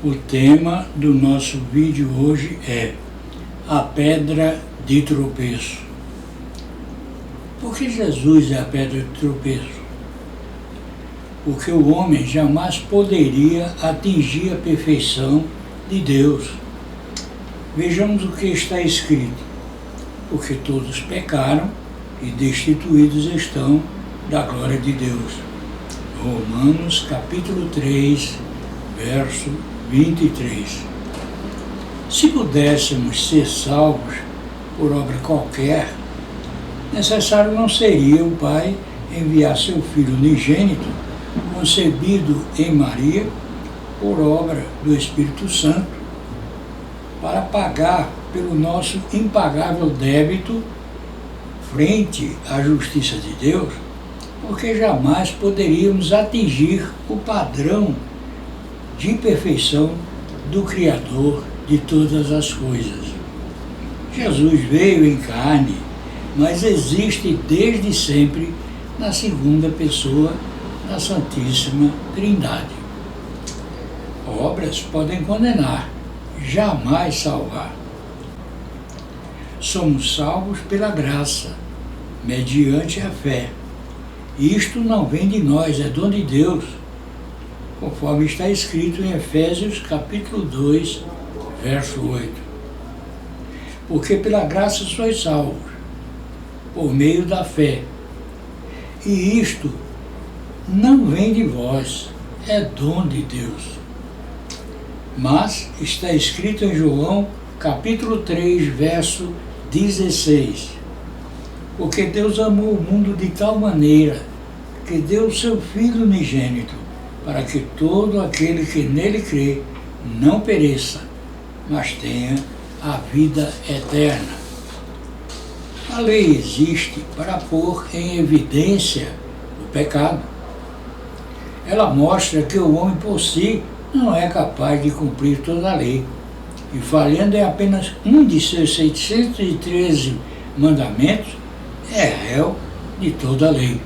O tema do nosso vídeo hoje é a pedra de tropeço. Por que Jesus é a pedra de tropeço? Porque o homem jamais poderia atingir a perfeição de Deus. Vejamos o que está escrito. Porque todos pecaram e destituídos estão da glória de Deus. Romanos capítulo 3, verso 23. Se pudéssemos ser salvos por obra qualquer, necessário não seria o Pai enviar seu Filho unigênito, concebido em Maria, por obra do Espírito Santo, para pagar pelo nosso impagável débito frente à justiça de Deus, porque jamais poderíamos atingir o padrão de perfeição do Criador de todas as coisas. Jesus veio em carne, mas existe desde sempre na segunda pessoa da Santíssima Trindade. Obras podem condenar, jamais salvar. Somos salvos pela graça, mediante a fé. Isto não vem de nós, é dom de Deus, conforme está escrito em Efésios capítulo 2, verso 8. Porque pela graça sois salvos, por meio da fé. E isto não vem de vós, é dom de Deus. Mas está escrito em João capítulo 3, verso 16. Porque Deus amou o mundo de tal maneira que deu o seu Filho unigênito, para que todo aquele que nele crê não pereça, mas tenha a vida eterna. A lei existe para pôr em evidência o pecado. Ela mostra que o homem por si não é capaz de cumprir toda a lei, e falhando em apenas um de seus 613 mandamentos, é réu de toda a lei.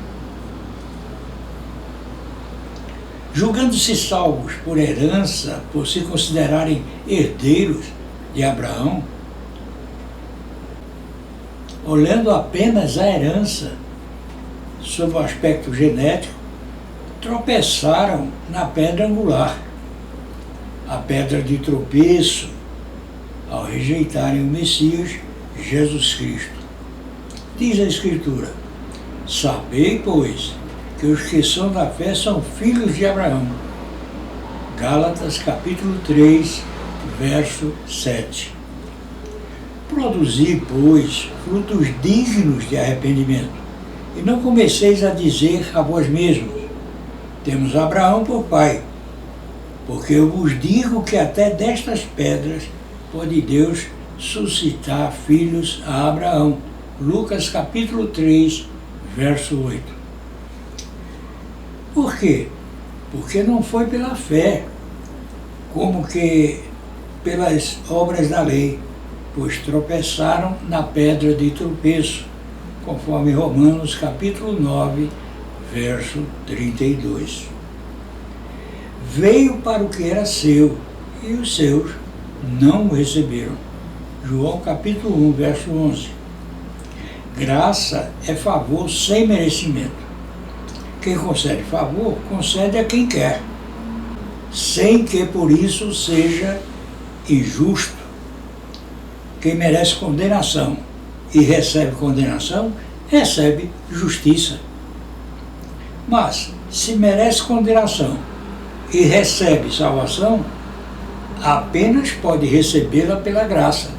Julgando-se salvos por herança, por se considerarem herdeiros de Abraão, olhando apenas a herança sob o aspecto genético, tropeçaram na pedra angular, a pedra de tropeço, ao rejeitarem o Messias, Jesus Cristo. Diz a Escritura: sabei, pois, que os que são da fé são filhos de Abraão. Gálatas capítulo 3, verso 7. Produzi, pois, frutos dignos de arrependimento, e não comeceis a dizer a vós mesmos: temos Abraão por pai, porque eu vos digo que até destas pedras pode Deus suscitar filhos a Abraão. Lucas capítulo 3, verso 8. Por quê? Porque não foi pela fé, como que pelas obras da lei, pois tropeçaram na pedra de tropeço, conforme Romanos capítulo 9, verso 32. Veio para o que era seu, e os seus não o receberam. João capítulo 1, verso 11. Graça é favor sem merecimento. Quem concede favor, concede a quem quer, sem que por isso seja injusto. Quem merece condenação e recebe condenação, recebe justiça. Mas, se merece condenação e recebe salvação, apenas pode recebê-la pela graça,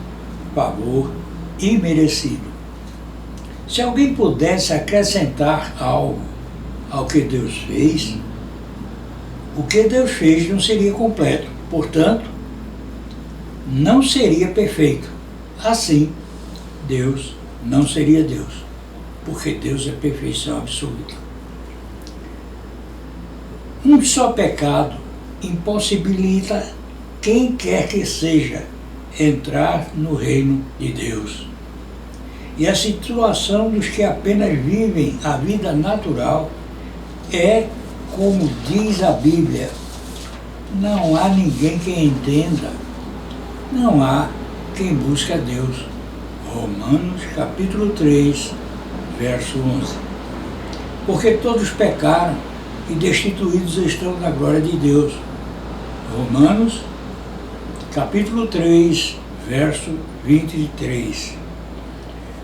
favor imerecido. Se alguém pudesse acrescentar algo ao que Deus fez, o que Deus fez não seria completo, portanto, não seria perfeito. Assim, Deus não seria Deus, porque Deus é perfeição absoluta. Um só pecado impossibilita quem quer que seja entrar no reino de Deus. E a situação dos que apenas vivem a vida natural é, como diz a Bíblia, Não há ninguém que entenda. Não há quem busque a Deus. Romanos capítulo 3, verso 11. Porque todos pecaram e destituídos estão da glória de Deus. Romanos capítulo 3, verso 23.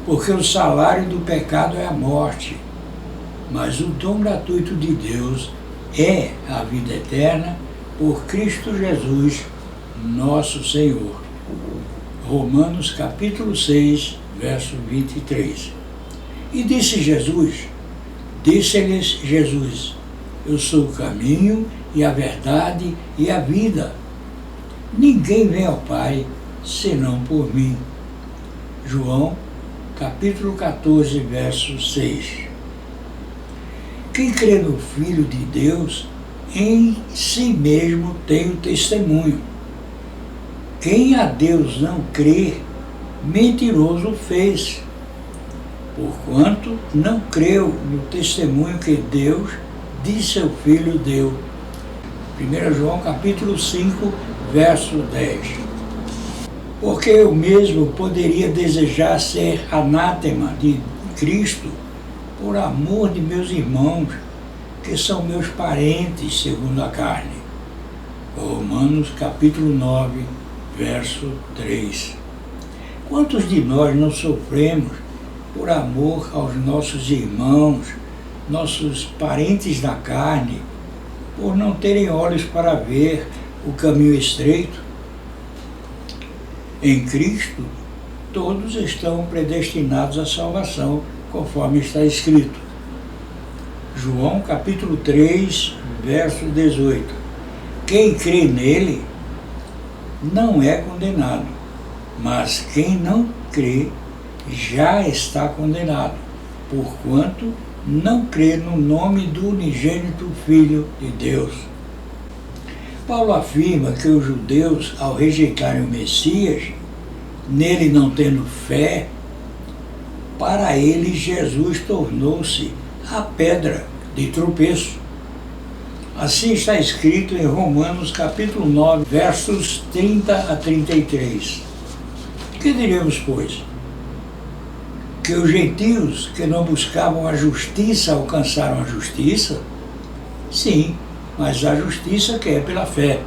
Porque o salário do pecado é a morte, mas o dom gratuito de Deus é a vida eterna por Cristo Jesus, nosso Senhor. Romanos capítulo 6, verso 23. E disse-lhes Jesus, eu sou o caminho e a verdade e a vida. Ninguém vem ao Pai senão por mim. João capítulo 14, verso 6. Quem crê no Filho de Deus, em si mesmo tem o testemunho. Quem a Deus não crê, mentiroso fez, porquanto não creu no testemunho que Deus de seu Filho deu. 1 João capítulo 5, verso 10. Porque eu mesmo poderia desejar ser anátema de Cristo por amor de meus irmãos, que são meus parentes segundo a carne. Romanos capítulo 9, verso 3. Quantos de nós não sofremos por amor aos nossos irmãos, nossos parentes da carne, por não terem olhos para ver o caminho estreito? Em Cristo, todos estão predestinados à salvação, conforme está escrito. João capítulo 3, verso 18. Quem crê nele não é condenado, mas quem não crê já está condenado, porquanto não crê no nome do unigênito Filho de Deus. Paulo afirma que os judeus, ao rejeitarem o Messias, nele não tendo fé, para eles Jesus tornou-se a pedra de tropeço. Assim está escrito em Romanos capítulo 9, versos 30 a 33. Que diremos, pois? Que os gentios que não buscavam a justiça alcançaram a justiça? Sim, mas a justiça que é pela fé.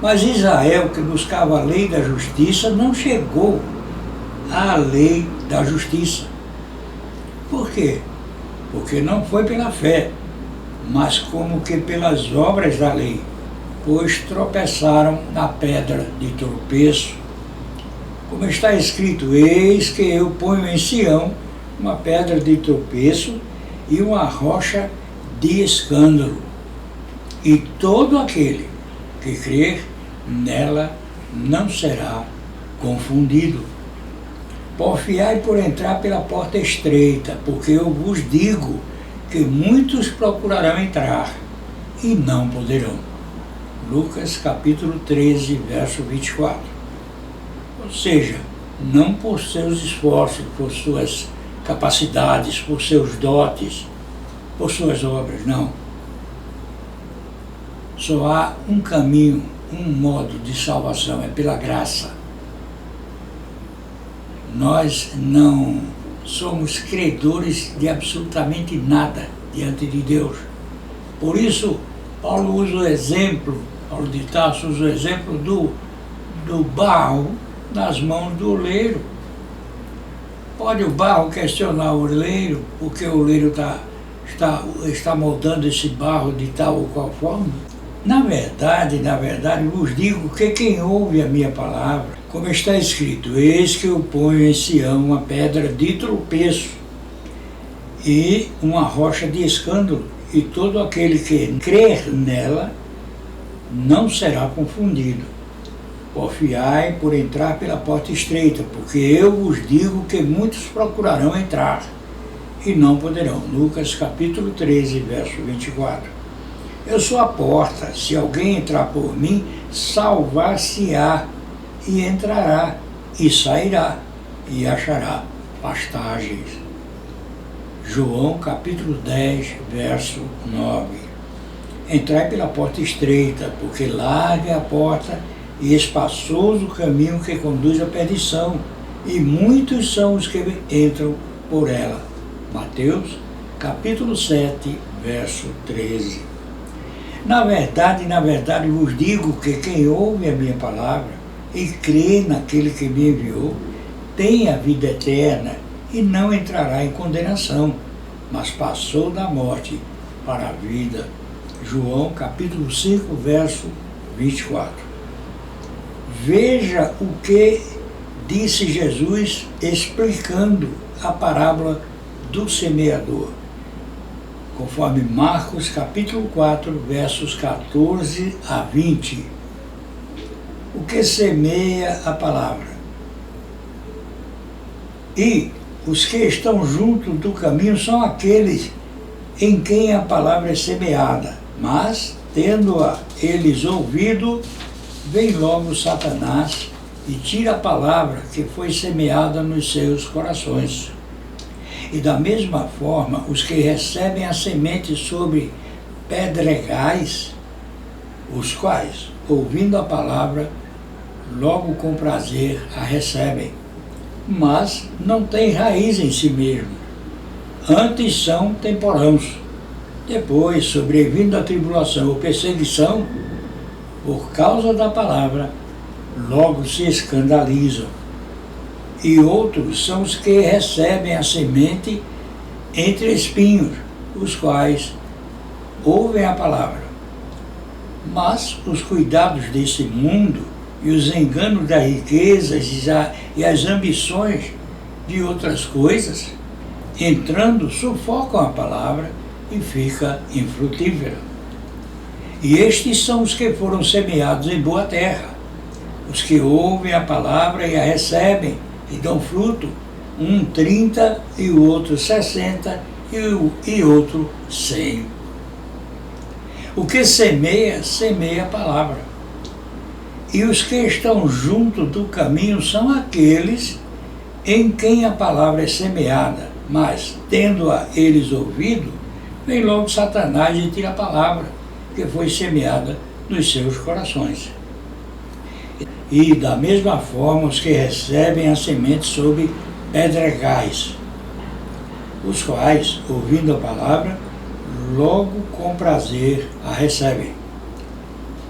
Mas Israel, que buscava a lei da justiça, não chegou à lei da justiça. Por quê? Porque não foi pela fé, mas como que pelas obras da lei, pois tropeçaram na pedra de tropeço. Como está escrito, eis que eu ponho em Sião uma pedra de tropeço e uma rocha de escândalo, e todo aquele que crer nela não será confundido. Porfiai por entrar pela porta estreita, porque eu vos digo que muitos procurarão entrar e não poderão. Lucas capítulo 13, verso 24. Ou seja, não por seus esforços, por suas capacidades, por seus dotes, por suas obras, não. Só há um caminho, um modo de salvação, é pela graça. Nós não somos credores de absolutamente nada diante de Deus. Por isso, Paulo usa o exemplo, Paulo de Tarso usa o exemplo do barro nas mãos do oleiro. Pode o barro questionar o oleiro, porque o oleiro está moldando esse barro de tal ou qual forma? Na verdade, vos digo que quem ouve a minha palavra, como está escrito, eis que eu ponho em Sião uma pedra de tropeço e uma rocha de escândalo, e todo aquele que crer nela não será confundido. Porfiai por entrar pela porta estreita, porque eu vos digo que muitos procurarão entrar e não poderão. Lucas capítulo 13, verso 24. Eu sou a porta, se alguém entrar por mim, salvar-se-á, e entrará, e sairá, e achará pastagens. João capítulo 10, verso 9. Entrai pela porta estreita, porque larga é a porta e espaçoso o caminho que conduz à perdição, e muitos são os que entram por ela. Mateus, capítulo 7, verso 13. Na verdade, vos digo que quem ouve a minha palavra e crê naquele que me enviou, tem a vida eterna e não entrará em condenação, mas passou da morte para a vida. João, capítulo 5, verso 24. Veja o que disse Jesus explicando a parábola do semeador, conforme Marcos, capítulo 4, versos 14 a 20. O que semeia a palavra? E os que estão junto do caminho são aqueles em quem a palavra é semeada, mas, tendo-a eles ouvido, vem logo Satanás e tira a palavra que foi semeada nos seus corações. E da mesma forma, os que recebem a semente sobre pedregais, os quais, ouvindo a palavra, logo com prazer a recebem, mas não têm raiz em si mesmo. Antes são temporãos. Depois, sobrevindo a tribulação ou perseguição, por causa da palavra, logo se escandalizam. E outros são os que recebem a semente entre espinhos, os quais ouvem a palavra. Mas os cuidados desse mundo e os enganos das riquezas e as ambições de outras coisas, entrando, sufocam a palavra e fica infrutífera. E estes são os que foram semeados em boa terra, os que ouvem a palavra e a recebem e dão fruto, um 30 e o outro 60 e outro 100. O que semeia, semeia a palavra. E os que estão junto do caminho são aqueles em quem a palavra é semeada, mas, tendo-a eles ouvido, vem logo Satanás e tira a palavra que foi semeada nos seus corações. E, da mesma forma, os que recebem a semente sob pedregais, os quais, ouvindo a palavra, logo com prazer a recebem.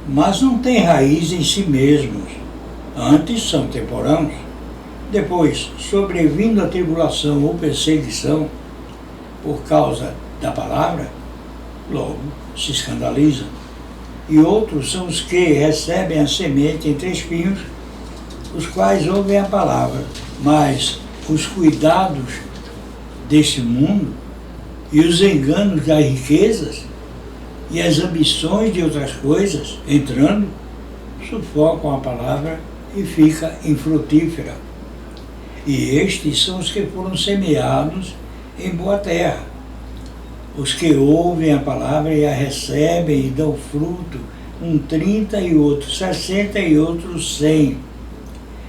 Mas não têm raiz em si mesmos, antes são temporãos. Depois, sobrevindo a tribulação ou perseguição por causa da palavra, logo se escandalizam. E outros são os que recebem a semente entre espinhos, os quais ouvem a palavra, mas os cuidados deste mundo e os enganos das riquezas e as ambições de outras coisas, entrando, sufocam a palavra e fica infrutífera. E estes são os que foram semeados em boa terra, os que ouvem a palavra e a recebem e dão fruto, um 30 e outro 60 e outro 100.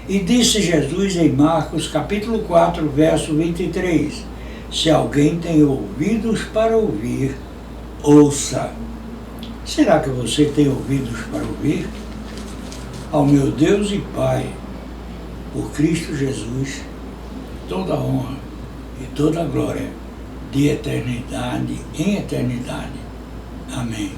E disse Jesus em Marcos capítulo 4, verso 23, se alguém tem ouvidos para ouvir, ouça. Será que você tem ouvidos para ouvir? Ao meu Deus e Pai, por Cristo Jesus, toda a honra e toda a glória, de eternidade em eternidade. Amém.